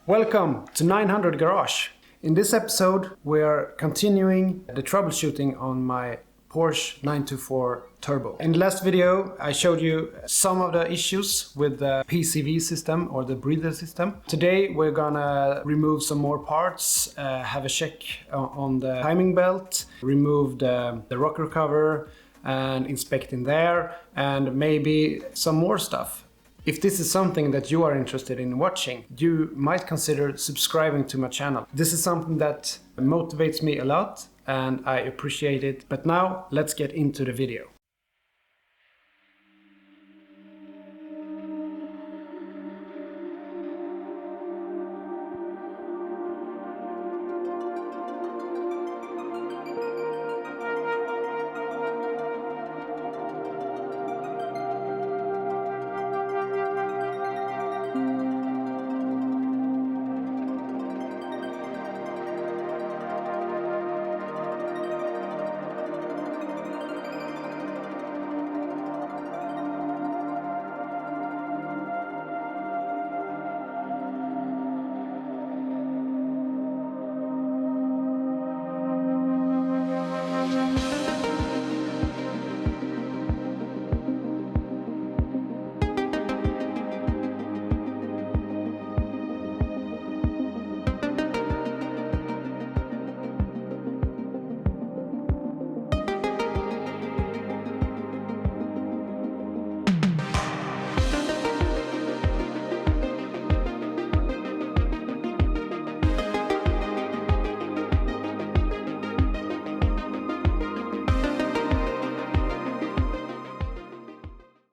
Welcome to 900 Garage. In this episode we are continuing the troubleshooting on my Porsche 924 Turbo. In the last video I showed you some of the issues with the PCV system or the breather system. Today we're gonna remove some more parts, have a check on the timing belt, remove the rocker cover and inspect in there, and maybe some more stuff. If this is something that you are interested in watching, you might consider subscribing to my channel. This is something that motivates me a lot and I appreciate it. But now let's get into the video.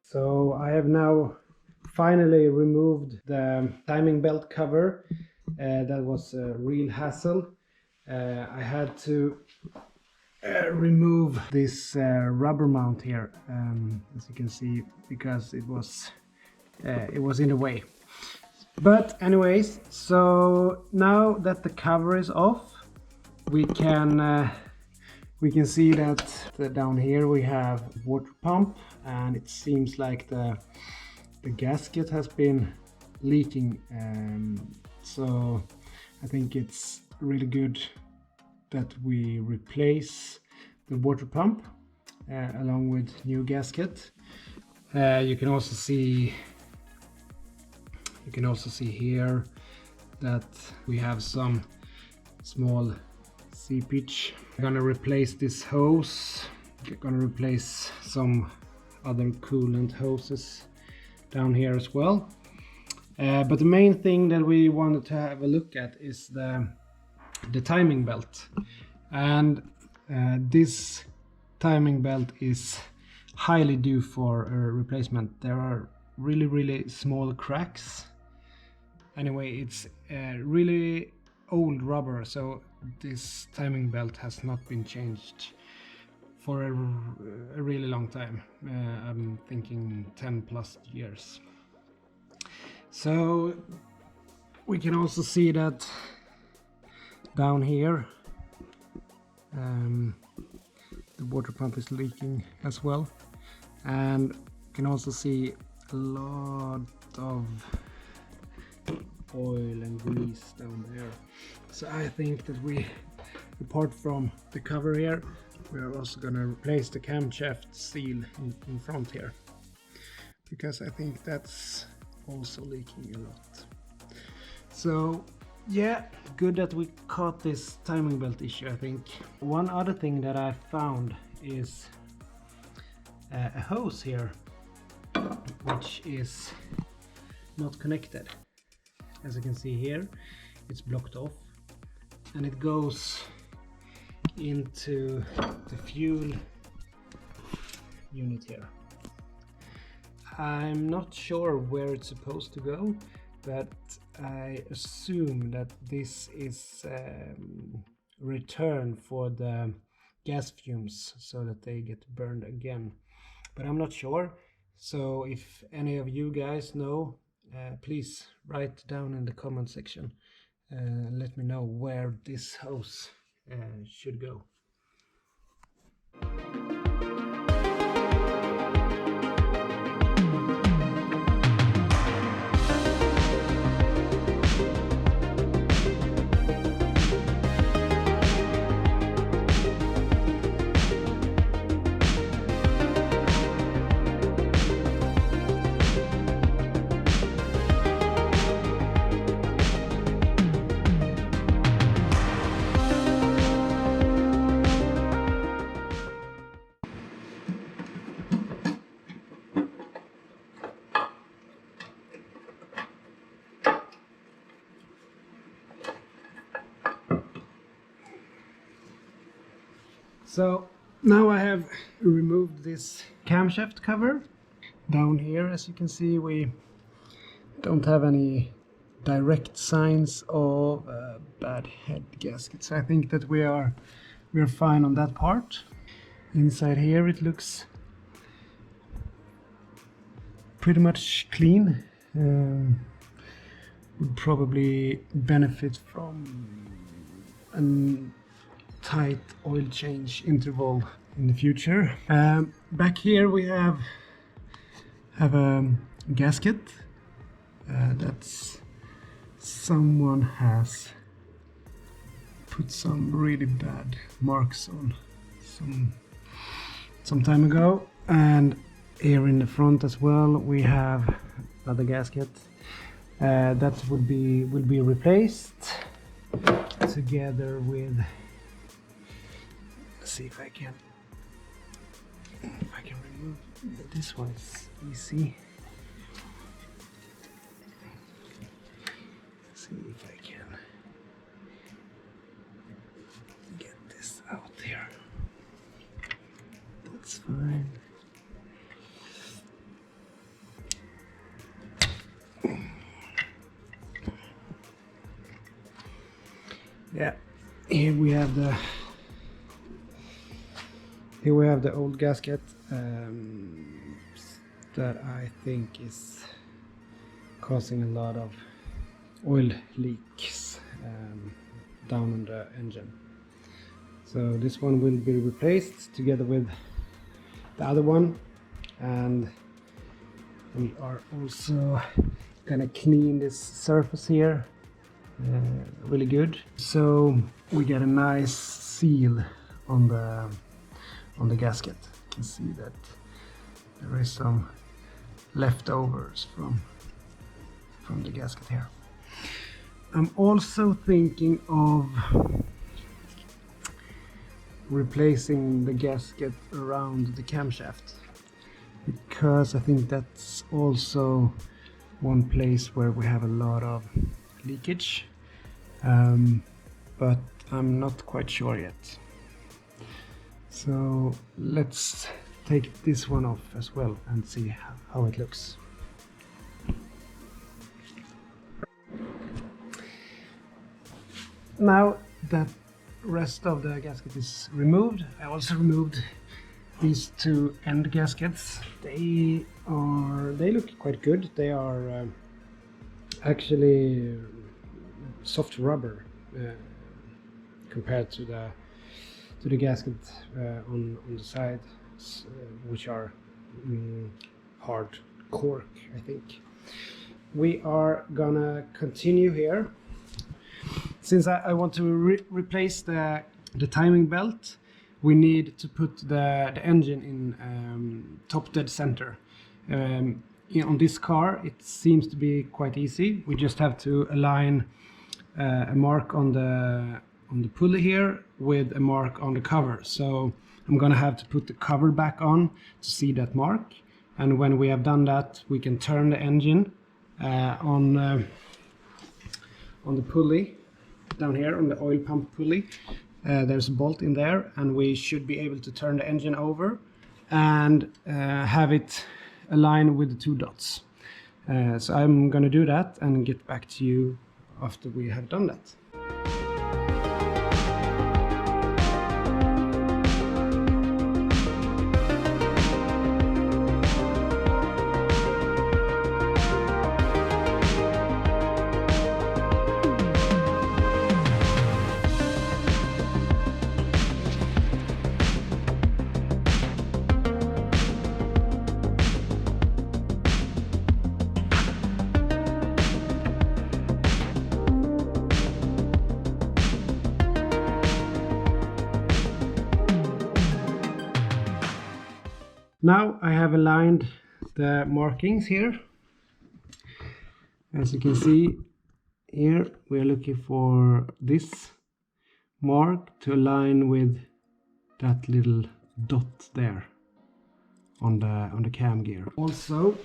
So I have now finally removed the timing belt cover. That was a real hassle. I had to remove this rubber mount here, as you can see, because it was in the way. But anyways, so now that the cover is off, we can see that down here we have water pump, and it seems like the gasket has been leaking, so I think it's really good that we replace the water pump along with new gasket. You can also see here that we have some small seepage. I'm gonna replace this hose. I'm gonna replace some other coolant hoses down here as well. But the main thing that we wanted to have a look at is the timing belt. And this timing belt is highly due for a replacement. There are really small cracks. Anyway, it's really old rubber, so this timing belt has not been changed for a really long time. I'm thinking 10 plus years. So we can also see that down here the water pump is leaking as well, and you can also see a lot of oil and grease down there. So I think that we, apart from the cover here, we are also going to replace the camshaft seal in front here, because I think that's also leaking a lot. So yeah, good that we caught this timing belt issue, I think. One other thing that I found is a hose here which is not connected. As you can see here, it's blocked off, and it goes into the fuel unit here. I'm not sure where it's supposed to go, but I assume that this is return for the gas fumes so that they get burned again, but I'm not sure. So if any of you guys know, please write down in the comment section. Let me know where this hose should go. So now I have removed this camshaft cover. Down here, as you can see, we don't have any direct signs of bad head gasket, so I think that we're fine on that part. Inside here it looks pretty much clean. Would probably benefit from a tight oil change interval in the future. Back here we have a gasket that's someone has put some really bad marks on some time ago. And here in the front as well we have another gasket that will be replaced together with, let's see if I can remove this one. It's easy. Let's see if I can get this out here. That's fine. Yeah, here we have the old gasket that I think is causing a lot of oil leaks down on the engine. So this one will be replaced together with the other one, and we are also gonna clean this surface here really good, so we get a nice seal on the gasket. You can see that there is some leftovers from the gasket here. I'm also thinking of replacing the gasket around the camshaft, because I think that's also one place where we have a lot of leakage, but I'm not quite sure yet. So let's take this one off as well and see how it looks. Now that rest of the gasket is removed, I also removed these two end gaskets. They look quite good. They are actually soft rubber compared to the gasket on the side, which are hard cork, I think. We are gonna continue here. Since I want to replace the timing belt, we need to put the engine in top dead center. On this car it seems to be quite easy. We just have to align a mark on the pulley here with a mark on the cover. So I'm gonna have to put the cover back on to see that mark, and when we have done that we can turn the engine on the pulley down here, on the oil pump pulley. There's a bolt in there, and we should be able to turn the engine over and have it align with the two dots. So I'm gonna do that and get back to you after we have done that. Now I have aligned the markings here. As you can see here, we are looking for this mark to align with that little dot there on the cam gear. Also,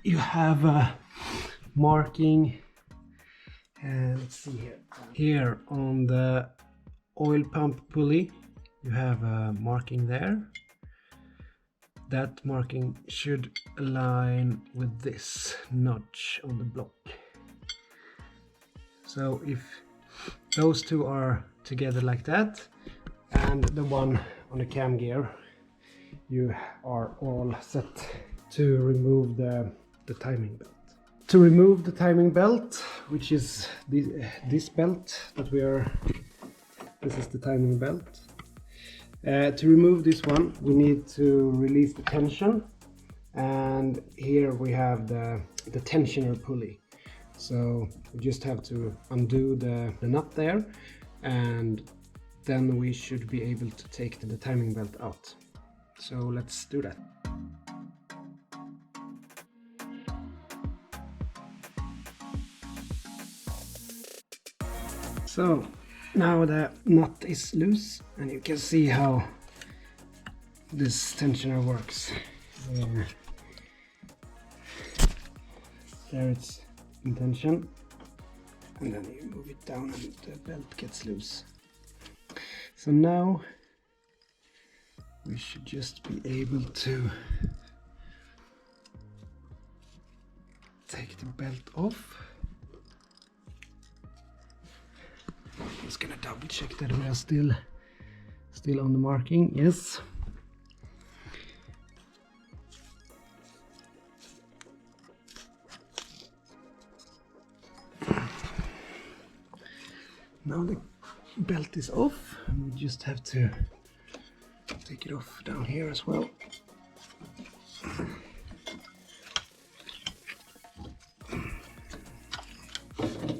you have a marking, let's see here on the oil pump pulley. you have a marking there. That marking should align with this notch on the block. So if those two are together like that, and the one on the cam gear, you are all set to remove the timing belt. To remove the timing belt, which is this belt that this is the timing belt. To remove this one, we need to release the tension, and here we have the tensioner pulley. So we just have to undo the nut there, and then we should be able to take the timing belt out. So let's do that. So now the nut is loose, and you can see how this tensioner works. There it's in tension, and then you move it down and the belt gets loose. So now we should just be able to take the belt off. I'm just gonna double check that we are still on the marking. Yes. Now the belt is off, and we just have to take it off down here as well.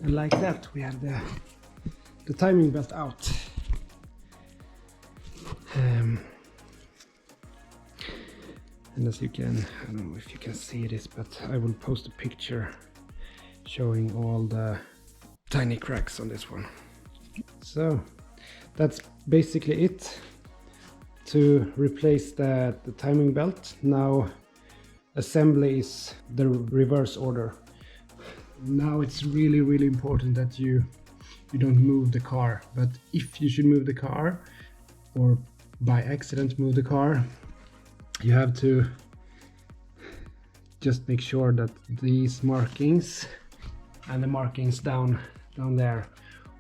And like that, we have the timing belt out. And as you can, I don't know if you can see this, but I will post a picture showing all the tiny cracks on this one. So that's basically it to replace the timing belt. Now assembly is the reverse order. Now it's really important that you don't move the car, but if you should move the car or by accident move the car, you have to just make sure that these markings and the markings down there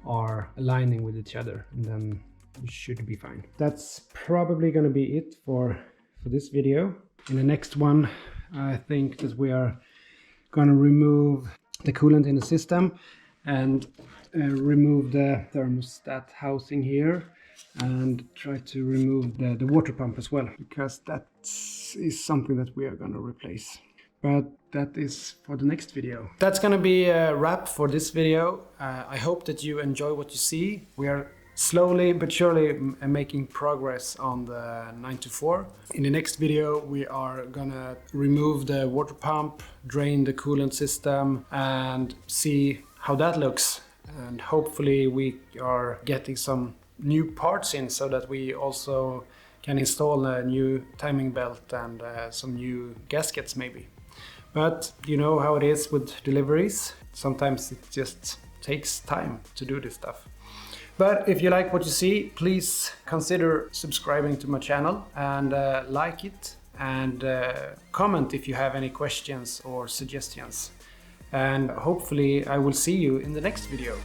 are aligning with each other, and then you should be fine. That's probably going to be it for this video. In the next one, I think that we are going to remove the coolant in the system and remove the thermostat housing here, and try to remove the water pump as well, because that is something that we are going to replace. But that is for the next video. That's going to be a wrap for this video. I hope that you enjoy what you see. We are slowly but surely making progress on the 924. In the next video, we are gonna remove the water pump, drain the coolant system, and see how that looks. And hopefully we are getting some new parts in, so that we also can install a new timing belt and some new gaskets maybe. But you know how it is with deliveries. Sometimes it just takes time to do this stuff. But if you like what you see, please consider subscribing to my channel and like it, and comment if you have any questions or suggestions. And hopefully I will see you in the next video.